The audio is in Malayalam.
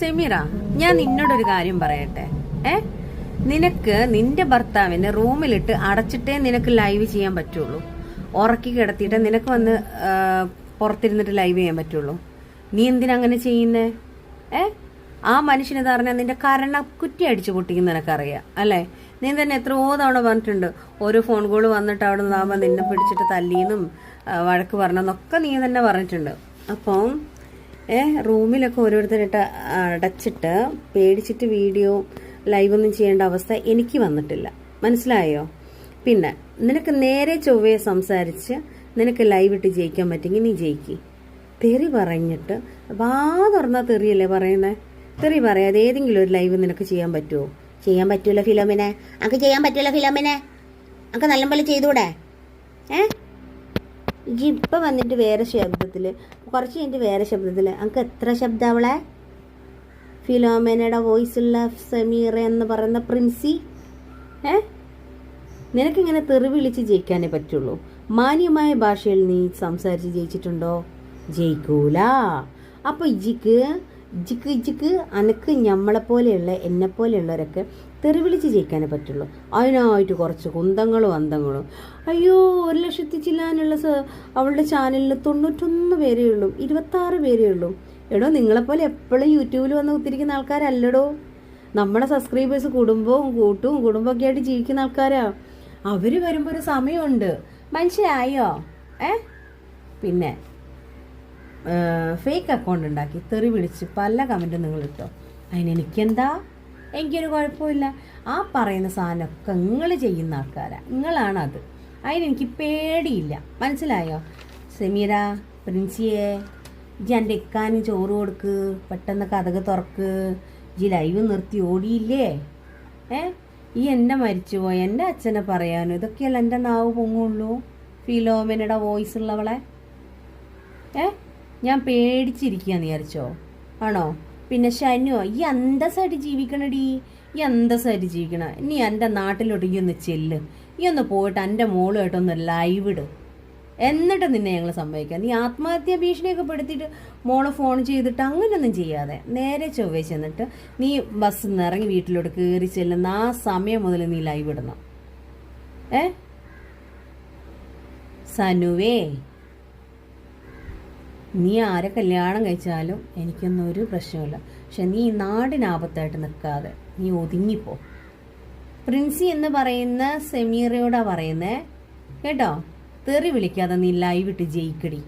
സെമീറ, ഞാൻ നിന്നോടൊരു കാര്യം പറയട്ടെ. ഏ നിനക്ക് നിന്റെ ഭർത്താവിനെ റൂമിലിട്ട് അടച്ചിട്ടേ നിനക്ക് ലൈവ് ചെയ്യാൻ പറ്റുള്ളൂ. ഉറക്കി കിടത്തിയിട്ട് നിനക്ക് വന്ന് പുറത്തിരുന്നിട്ട് ലൈവ് ചെയ്യാൻ പറ്റുള്ളൂ. നീ എന്തിനാ അങ്ങനെ ചെയ്യുന്നേ? ആ മനുഷ്യനെന്ന് പറഞ്ഞാൽ നിന്റെ കുറ്റി അടിച്ചു പൊട്ടിക്കുന്ന നിനക്കറിയാം അല്ലേ? നീ തന്നെ എത്രയോ തവണ പറഞ്ഞിട്ടുണ്ട്. ഓരോ ഫോൺ കോൾ വന്നിട്ട് അവിടെ നിന്നാകുമ്പോൾ നിന്നെ പിടിച്ചിട്ട് തല്ലിയെന്നും വഴക്ക് പറഞ്ഞെന്നൊക്കെ നീ തന്നെ പറഞ്ഞിട്ടുണ്ട്. അപ്പം റൂമിലൊക്കെ ഓരോരുത്തരായിട്ട് അടച്ചിട്ട് പേടിച്ചിട്ട് വീഡിയോ ലൈവ് ഒന്നും ചെയ്യേണ്ട അവസ്ഥ എനിക്ക് വന്നിട്ടില്ല. മനസ്സിലായോ? പിന്നെ നിനക്ക് നേരെ ചൊവ്വയെ സംസാരിച്ച് നിനക്ക് ലൈവ് ഇട്ട് ജയിക്കാൻ പറ്റുമെങ്കിൽ നീ ജയിക്കി. തെറി പറഞ്ഞിട്ട് വാ തുറന്നാൽ തെറിയല്ലേ പറയുന്നത്? തെറി പറയാതെ ഏതെങ്കിലും ഒരു ലൈവ് നിനക്ക് ചെയ്യാൻ പറ്റുമോ? ചെയ്യാൻ പറ്റൂല ഫിലോമിനെ. അനക്ക് ചെയ്യാൻ പറ്റൂല ഫിലോമിനെ. അനക്ക് നല്ലപോലെ ചെയ്തൂടെ? ഇപ്പം വന്നിട്ട് വേറെ ശബ്ദത്തിൽ, കുറച്ച് കഴിഞ്ഞിട്ട് വേറെ ശബ്ദത്തിൽ. അനക്ക് എത്ര ശബ്ദം അവളെ? ഫിലോമിനയുടെ വോയിസുള്ള സെമീറ എന്ന് പറയുന്ന പ്രിൻസി. നിനക്കിങ്ങനെ തെറി വിളിച്ച് ജയിക്കാനേ പറ്റുള്ളൂ. മാന്യമായ ഭാഷയിൽ നീ സംസാരിച്ച് ജയിച്ചിട്ടുണ്ടോ? ജയിക്കൂല. അപ്പോൾ ഇജിക്ക് അനക്ക് ഞമ്മളെപ്പോലെയുള്ള എന്നെപ്പോലെയുള്ളവരൊക്കെ തെറി വിളിച്ച് ജയിക്കാനേ പറ്റുള്ളൂ. അതിനായിട്ട് കുറച്ച് കുന്തങ്ങളും അന്തങ്ങളും. അയ്യോ, 1,00,000 ചില്ലാനുള്ള അവളുടെ ചാനലിൽ 91 പേരേ ഉള്ളൂ, 26 പേരേ ഉള്ളൂ. എടോ, നിങ്ങളെപ്പോലെ എപ്പോഴും യൂട്യൂബിൽ വന്ന് കുത്തിരിക്കുന്ന ആൾക്കാരല്ലടോ. നമ്മുടെ സബ്സ്ക്രൈബേഴ്സ് കുടുംബമൊക്കെ ആയിട്ട് ജീവിക്കുന്ന ആൾക്കാരാ. അവർ വരുമ്പോൾ ഒരു സമയമുണ്ട്. മനസ്സിലായോ? പിന്നെ ഫേക്ക് അക്കൗണ്ട് ഉണ്ടാക്കി തെറി വിളിച്ച് പല കമൻറ്റും നിങ്ങൾ ഇട്ടോ. അതിനെനിക്കെന്താ? എനിക്കൊരു കുഴപ്പമില്ല. ആ പറയുന്ന സാധനമൊക്കെ നിങ്ങൾ ചെയ്യുന്ന ആൾക്കാരാണ്, നിങ്ങളാണത്. അതിനെനിക്ക് പേടിയില്ല. മനസ്സിലായോ? സെമീറ, പ്രിൻസിയെ, ഇജി എൻ്റെ ഇക്കാന് ചോറ് കൊടുക്ക്, പെട്ടെന്ന് കഥക് തുറക്ക്. ഇജി ലൈവ് നിർത്തി ഓടിയില്ലേ? ഈ എന്നെ മരിച്ചുപോയി എൻ്റെ അച്ഛനെ പറയാനോ ഇതൊക്കെയല്ല എൻ്റെ നാവ് പൊങ്ങുള്ളൂ. ഫിലോമിനയുടെ വോയിസ് ഉള്ളവളെ ഞാൻ പേടിച്ചിരിക്കുകയെന്ന് വിചാരിച്ചോ? ആണോ? പിന്നെ ഷനു, ഈ അന്തസ്സായിട്ട് ജീവിക്കണടി, ഈ അന്തസ്സായിട്ട് ജീവിക്കണം. ഇനി എൻ്റെ നാട്ടിലോട്ട് ഈ ഒന്ന് ചെല്ല്, ഈ ഒന്ന് പോയിട്ട് എൻ്റെ മോളുമായിട്ടൊന്ന് ലൈവ് ഇട്. എന്നിട്ട് നിന്നെ ഞങ്ങൾ സമ്മതിക്കാം. നീ ആത്മഹത്യാ ഭീഷണിയൊക്കെ പെടുത്തിയിട്ട് മോളെ ഫോൺ ചെയ്തിട്ട് അങ്ങനെയൊന്നും ചെയ്യാതെ നേരെ ചൊവ്വേ ചെന്നിട്ട് നീ ബസ്സിൽ നിന്ന് ഇറങ്ങി വീട്ടിലോട്ട് കയറി ചെല്ലുന്ന ആ സമയം മുതൽ നീ ലൈവ് ഇടണം. സനുവേ, നീ ആരെ കല്യാണം കഴിച്ചാലും എനിക്കൊന്നും ഒരു പ്രശ്നമില്ല. പക്ഷെ നീ നാടിനാപത്തായിട്ട് നിൽക്കാതെ നീ ഒതുങ്ങിപ്പോ. പ്രിൻസി എന്ന് പറയുന്ന സെമീറയോടാ പറയുന്നേ കേട്ടോ. തെറി വിളിക്കാതെ നീ ലൈവ് ഇട്ട് ജയിക്കടി.